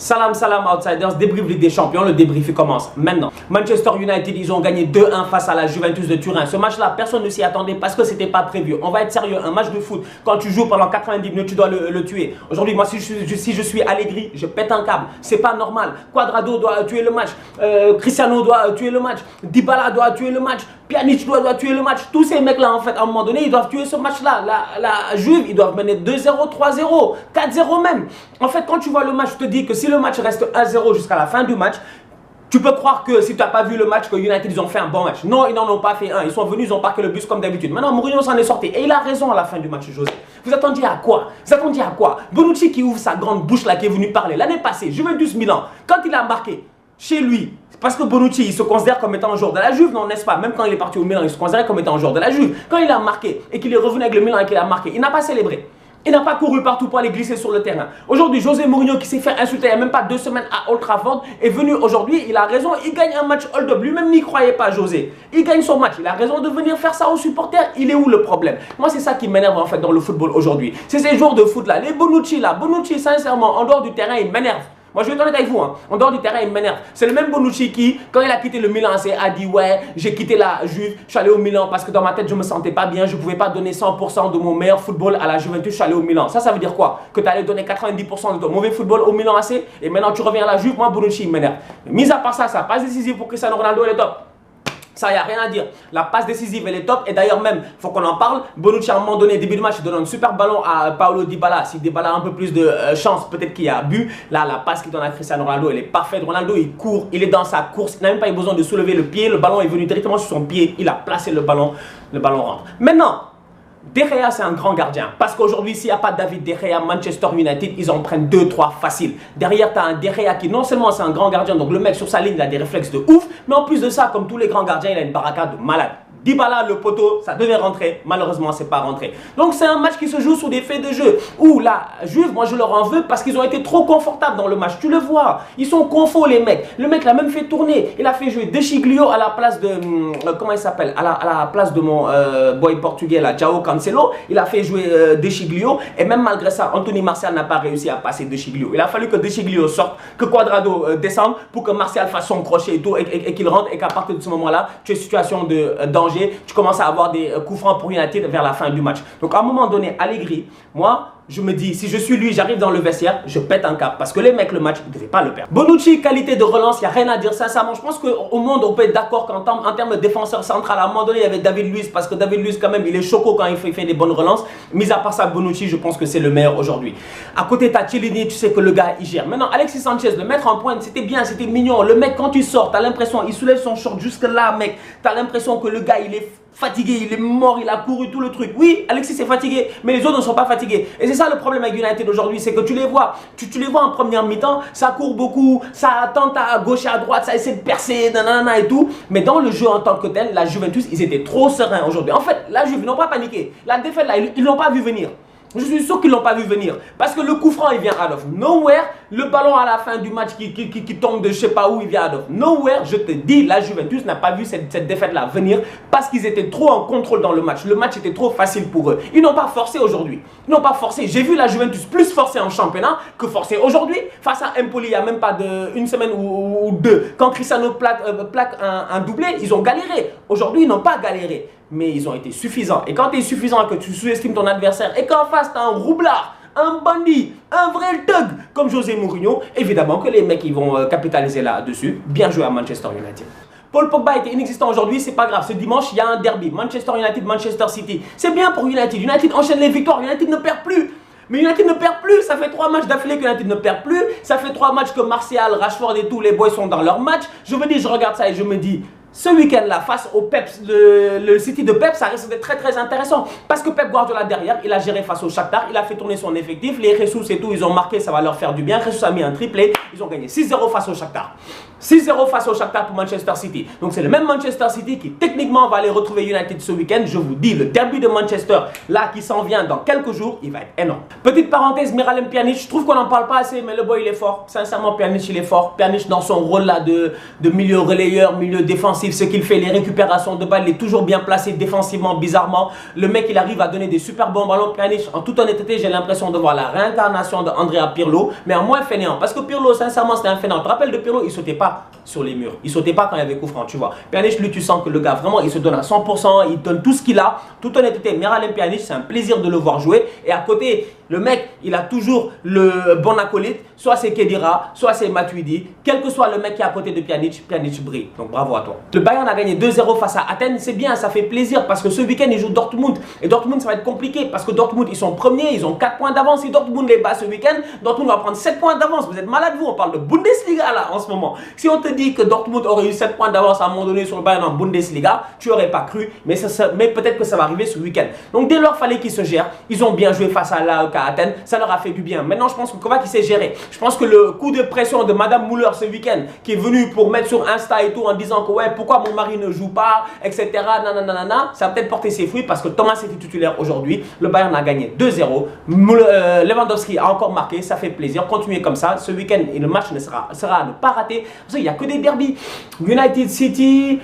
Salam salam outsiders, débrief Ligue des Champions, le débrief commence maintenant. Manchester United, ils ont gagné 2-1 face à la Juventus de Turin. Ce match-là, personne ne s'y attendait parce que c'était pas prévu. On va être sérieux, un match de foot, quand tu joues pendant 90 minutes, tu dois le tuer. Aujourd'hui, moi, si je suis Allegri, je pète un câble. C'est pas normal. Quadrado doit tuer le match. Cristiano doit tuer le match. Dybala doit tuer le match. Pjanic doit tuer le match. Tous ces mecs-là, en fait, à un moment donné, ils doivent tuer ce match-là. La Juve, ils doivent mener 2-0, 3-0, 4-0 même. En fait, quand tu vois le match, je te dis que si le match reste 1-0 jusqu'à la fin du match, tu peux croire que si tu n'as pas vu le match, que United, ils ont fait un bon match. Non, ils n'en ont pas fait un. Ils sont venus, ils ont parqué le bus comme d'habitude. Maintenant, Mourinho s'en est sorti. Et il a raison à la fin du match, José. Vous attendiez à quoi? Vous attendiez à quoi? Bonucci qui ouvre sa grande bouche là, qui est venu parler. L'année passée, Juventus Milan, quand il a marqué chez lui, parce que Bonucci, il se considère comme étant un joueur de la Juve, non, n'est-ce pas? Même quand il est parti au Milan, il se considérait comme étant un joueur de la Juve. Quand il a marqué et qu'il est revenu avec le Milan et qu'il a marqué, il n'a pas célébré. Il n'a pas couru partout pour aller glisser sur le terrain. Aujourd'hui, José Mourinho qui s'est fait insulter il n'y a même pas 2 semaines à Old Trafford est venu aujourd'hui, il a raison, il gagne un match hold-up. Lui-même n'y croyait pas, José. Il gagne son match, il a raison de venir faire ça aux supporters. Il est où le problème? Moi, c'est ça qui m'énerve en fait dans le football aujourd'hui. C'est ces joueurs de foot là, les Bonucci là. Bonucci, sincèrement, en dehors du terrain, il m'énerve. Moi, je vais être honnête avec vous, hein. En dehors du terrain, il m'énerve. C'est le même Bonucci qui, quand il a quitté le Milan, a dit ouais, j'ai quitté la Juve, je suis allé au Milan parce que dans ma tête, je me sentais pas bien, je pouvais pas donner 100% de mon meilleur football à la Juventus, je suis allé au Milan. Ça veut dire quoi? Que tu allais donner 90% de ton mauvais football au Milan AC et maintenant tu reviens à la Juve. Moi, Bonucci, il m'énerve. Mis à part ça, ça passe décisive pour Cristiano Ronaldo, elle est top. Ça, il n'y a rien à dire. La passe décisive, elle est top. Et d'ailleurs, même, il faut qu'on en parle. Bonucci, à un moment donné, début de match, il donne un super ballon à Paulo Dybala. Si Dybala a un peu plus de chance, peut-être qu'il a bu. Là, la passe qu'il donne à Cristiano Ronaldo, elle est parfaite. Ronaldo, il court, il est dans sa course. Il n'a même pas eu besoin de soulever le pied. Le ballon est venu directement sur son pied. Il a placé le ballon rentre. Maintenant, De Gea, c'est un grand gardien. Parce qu'aujourd'hui, s'il n'y a pas David De Gea, Manchester United, ils en prennent 2-3 faciles. Derrière, tu as un De Gea qui, non seulement c'est un grand gardien, donc le mec sur sa ligne, il a des réflexes de ouf, mais en plus de ça, comme tous les grands gardiens, il a une baraka de malade. Dybala, le poteau, ça devait rentrer. Malheureusement, c'est pas rentré. Donc, c'est un match qui se joue sur des faits de jeu. Où la Juve, moi, je leur en veux parce qu'ils ont été trop confortables dans le match. Tu le vois. Ils sont confos, les mecs. Le mec l'a même fait tourner. Il a fait jouer De Sciglio à la place de... comment il s'appelle? À la place de mon boy portugais, là, João Cancelo. Il a fait jouer De Sciglio. Et même malgré ça, Anthony Martial n'a pas réussi à passer De Sciglio. Il a fallu que De Sciglio sorte, que Quadrado descende pour que Martial fasse son crochet et tout, et qu'il rentre. Et qu'à partir de ce moment-là, tu es en situation de danger. Tu commences à avoir des coups francs pour United vers la fin du match. Donc à un moment donné, Allegri, moi, je me dis, si je suis lui, j'arrive dans le vestiaire, je pète un cap. Parce que les mecs, le match, ils ne devaient pas le perdre. Bonucci, qualité de relance, il n'y a rien à dire. Sincèrement, je pense qu'au monde, on peut être d'accord qu'en termes de défenseur central, à un moment donné, il y avait David Luiz. Parce que David Luiz, quand même, il est choco quand il fait des bonnes relances. Mis à part ça, Bonucci, je pense que c'est le meilleur aujourd'hui. À côté, tu as Chiellini, tu sais que le gars, il gère. Maintenant, Alexis Sanchez, le mettre en pointe, c'était bien, c'était mignon. Le mec, quand il sort, tu as l'impression, il soulève son short jusque là, mec. Tu as l'impression que le gars, il est fatigué, il est mort, il a couru tout le truc. Oui, Alexis est fatigué, mais les autres ne sont pas fatigués. Et c'est ça le problème avec United aujourd'hui, c'est que tu les vois, tu les vois en première mi-temps, ça court beaucoup, ça tente à gauche et à droite, ça essaie de percer, nanana et tout. Mais dans le jeu en tant que tel, la Juventus, ils étaient trop sereins aujourd'hui. En fait, la Juve, ils n'ont pas paniqué. La défaite là, ils l'ont pas vu venir. Je suis sûr qu'ils ne l'ont pas vu venir. Parce que le coup franc, il vient out of nowhere. Le ballon à la fin du match qui tombe de je ne sais pas où, il vient out of nowhere. Je te dis, la Juventus n'a pas vu cette défaite-là venir parce qu'ils étaient trop en contrôle dans le match. Le match était trop facile pour eux. Ils n'ont pas forcé aujourd'hui. Ils n'ont pas forcé. J'ai vu la Juventus plus forcer en championnat que forcer aujourd'hui. Face à Empoli, il n'y a même pas une semaine ou 2. Quand Cristiano plaque un doublé, ils ont galéré. Aujourd'hui, ils n'ont pas galéré. Mais ils ont été suffisants. Et quand tu es suffisant, que tu sous-estimes ton adversaire et qu'en face, tu as un roublard, un bandit, un vrai thug comme José Mourinho, évidemment que les mecs ils vont capitaliser là-dessus. Bien joué à Manchester United. Paul Pogba était inexistant aujourd'hui, c'est pas grave. Ce dimanche, il y a un derby. Manchester United, Manchester City. C'est bien pour United. United enchaîne les victoires. United ne perd plus. Mais United ne perd plus, ça fait 3 matchs d'affilée que United ne perd plus. Ça fait 3 matchs que Martial, Rashford et tous les boys sont dans leur match. Je me dis, je regarde ça et je me dis, ce week-end-là, face au Pep, le City de Pep, ça risque d'être très très intéressant. Parce que Pep Guardiola derrière, il a géré face au Shakhtar, il a fait tourner son effectif. Les Jesus et tout, ils ont marqué, ça va leur faire du bien. Jesus a mis un triplé, ils ont gagné 6-0 face au Shakhtar. 6-0 face au Shakhtar pour Manchester City. Donc c'est le même Manchester City qui techniquement va aller retrouver United ce week-end. Je vous dis, le derby de Manchester, là qui s'en vient dans quelques jours, il va être énorme. Petite parenthèse, Miralem Pjanic, je trouve qu'on n'en parle pas assez, mais le boy il est fort. Sincèrement, Pjanic il est fort. Pjanic dans son rôle là de milieu relayeur, milieu défensif. offensif, ce qu'il fait, les récupérations de balles, il est toujours bien placé défensivement, bizarrement. Le mec, il arrive à donner des super bons ballons. Pjanic, en toute honnêteté, j'ai l'impression de voir la réincarnation de Andrea Pirlo, mais en moins fainéant. Parce que Pirlo, sincèrement, c'était un fainéant. Tu te rappelles de Pirlo, il sautait pas sur les murs. Il sautait pas quand il y avait coup franc, tu vois. Pjanic, lui, tu sens que le gars, vraiment, il se donne à 100%, il donne tout ce qu'il a. Toute honnêteté, Miralem Pjanic, c'est un plaisir de le voir jouer. Et à côté, le mec, il a toujours le bon acolyte. Soit c'est Khedira, soit c'est Matuidi. Quel que soit le mec qui est à côté de Pjanic, Pjanic brille. Donc bravo à toi. Le Bayern a gagné 2-0 face à Athènes. C'est bien, ça fait plaisir parce que ce week-end, ils jouent Dortmund. Et Dortmund, ça va être compliqué parce que Dortmund, ils sont premiers, ils ont 4 points d'avance. Si Dortmund les bat ce week-end, Dortmund va prendre 7 points d'avance. Vous êtes malade, vous? On parle de Bundesliga là en ce moment. Si on te dit que Dortmund aurait eu 7 points d'avance à un moment donné sur le Bayern en Bundesliga, tu n'aurais pas cru. Mais peut-être que ça va arriver ce week-end. Donc dès lors, il fallait qu'ils se gèrent. Ils ont bien joué face à l'AEK Athènes. Ça leur a fait du bien. Maintenant, je pense que Kovac il s'est géré. Je pense que le coup de pression de Madame Müller ce week-end, qui est venue pour mettre sur Insta et tout en disant que ouais, pourquoi mon mari ne joue pas, etc. Nanana, ça a peut-être porté ses fruits parce que Thomas était titulaire aujourd'hui. Le Bayern a gagné 2-0. Lewandowski a encore marqué. Ça fait plaisir. Continuez comme ça. Ce week-end, le match sera à ne pas rater. Parce qu'il n'y a que des derbies. United City,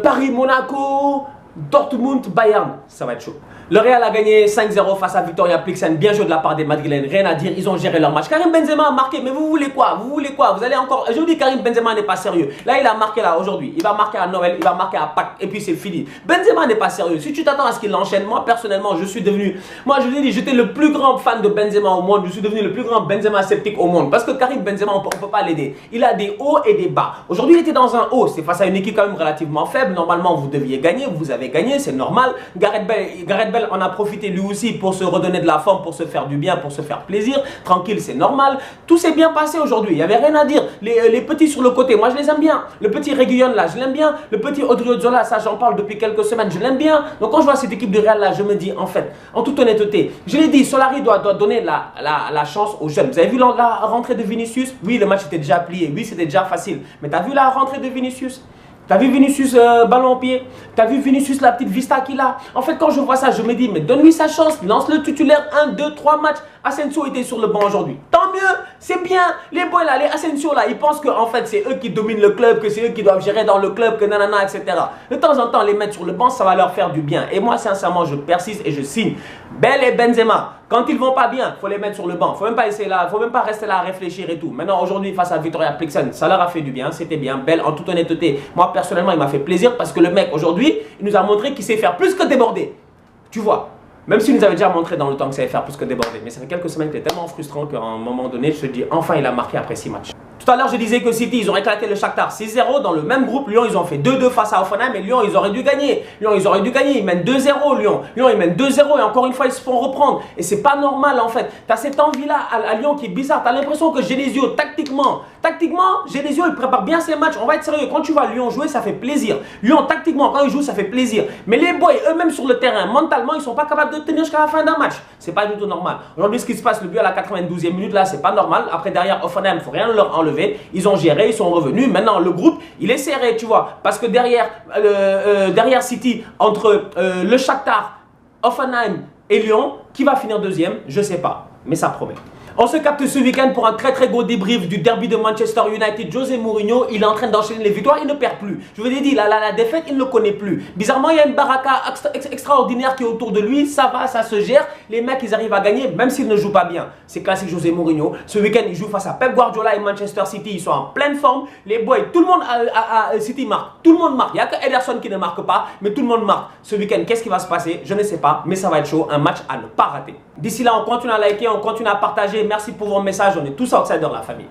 Paris-Monaco, Dortmund-Bayern. Ça va être chaud. Le Real a gagné 5-0 face à Victoria Plzen. Bien joué de la part des Madrilènes. Rien à dire. Ils ont géré leur match. Karim Benzema a marqué. Mais vous voulez quoi? Vous voulez quoi? Vous allez encore. Je vous dis, Karim Benzema n'est pas sérieux. Là, il a marqué là aujourd'hui. Il va marquer à Noël. Il va marquer à Pâques. Et puis c'est fini. Benzema n'est pas sérieux. Si tu t'attends à ce qu'il enchaîne, moi personnellement, je suis devenu. Moi, je l'ai dit, j'étais le plus grand fan de Benzema au monde. Je suis devenu le plus grand Benzema sceptique au monde. Parce que Karim Benzema, on ne peut pas l'aider. Il a des hauts et des bas. Aujourd'hui, il était dans un haut. C'est face à une équipe quand même relativement faible. Normalement, vous deviez gagner. Vous avez gagné. C'est normal. Gareth Bale en a profité lui aussi pour se redonner de la forme, pour se faire du bien, pour se faire plaisir. Tranquille, c'est normal. Tout s'est bien passé aujourd'hui. Il n'y avait rien à dire. Les petits sur le côté, moi je les aime bien. Le petit Reguilon là, je l'aime bien. Le petit Odriozola, ça j'en parle depuis quelques semaines, je l'aime bien. Donc quand je vois cette équipe de Real là, je me dis en fait, en toute honnêteté, je l'ai dit, Solari doit donner la chance aux jeunes. Vous avez vu la rentrée de Vinicius? Oui, le match était déjà plié. Oui, c'était déjà facile. Mais tu as vu la rentrée de Vinicius? T'as vu Vinicius ballon au pied? T'as vu Vinicius la petite vista qu'il a? En fait, quand je vois ça, je me dis, mais donne-lui sa chance. Lance-le titulaire 1, 2, 3 matchs. Asensio était sur le banc aujourd'hui. Tant mieux, c'est bien. Les boys là, les Asensio là, ils pensent que en fait, c'est eux qui dominent le club, que c'est eux qui doivent gérer dans le club, que nanana, etc. De temps en temps, les mettre sur le banc, ça va leur faire du bien. Et moi, sincèrement, je persiste et je signe. Bale et Benzema, quand ils vont pas bien, faut les mettre sur le banc. Faut même pas essayer là, faut même pas rester là à réfléchir et tout. Maintenant, aujourd'hui, face à Victoria Plzen, ça leur a fait du bien, c'était bien. Bale, en toute honnêteté, moi personnellement, il m'a fait plaisir parce que le mec aujourd'hui, il nous a montré qu'il sait faire plus que déborder. Tu vois. Même s'il nous avait déjà montré dans le temps que ça allait faire plus que déborder. Mais ça fait quelques semaines que c'était tellement frustrant qu'à un moment donné, je te dis, enfin, il a marqué après 6 matchs. Tout à l'heure, je disais que City, ils ont éclaté le Shakhtar 6-0. Dans le même groupe, Lyon, ils ont fait 2-2 face à Hoffenheim. Et Lyon, ils auraient dû gagner. Lyon, ils auraient dû gagner. Ils mènent 2-0, Lyon. Lyon, ils mènent 2-0. Et encore une fois, ils se font reprendre. Et c'est pas normal, en fait. Tu as cette envie-là à Lyon qui est bizarre. Tu as l'impression que Genesio, tactiquement, Genesio, il prépare bien ses matchs. On va être sérieux. Quand tu vois Lyon jouer, ça fait plaisir. Lyon, tactiquement, quand ils jouent, ça fait plaisir. Mais les boys, eux-mêmes sur le terrain, mentalement, ils sont pas capables de tenir jusqu'à la fin d'un match. C'est pas du tout normal. Aujourd'hui, ce qui se passe, le but à la 92e minute, là, c'est pas normal. Après, derrière, Hoffenheim, il faut rien leur enlever. Ils ont géré, ils sont revenus. Maintenant, le groupe, il est serré, tu vois. Parce que derrière City, entre le Shakhtar, Hoffenheim et Lyon, qui va finir deuxième? Je sais pas. Mais ça promet. On se capte ce week-end pour un très gros débrief du derby de Manchester United. José Mourinho, il est en train d'enchaîner les victoires, il ne perd plus. Je vous ai dit, la défaite, il ne le connaît plus. Bizarrement, il y a une baraka extraordinaire qui est autour de lui. Ça va, ça se gère. Les mecs, ils arrivent à gagner, même s'ils ne jouent pas bien. C'est classique José Mourinho. Ce week-end, il joue face à Pep Guardiola et Manchester City. Ils sont en pleine forme. Les boys, tout le monde à City marque. Tout le monde marque. Il n'y a que Ederson qui ne marque pas, mais tout le monde marque. Ce week-end, qu'est-ce qui va se passer? Je ne sais pas, mais ça va être chaud. Un match à ne pas rater. D'ici là, on continue à liker, on continue à partager. Merci pour vos messages. On est tous outsiders, la famille.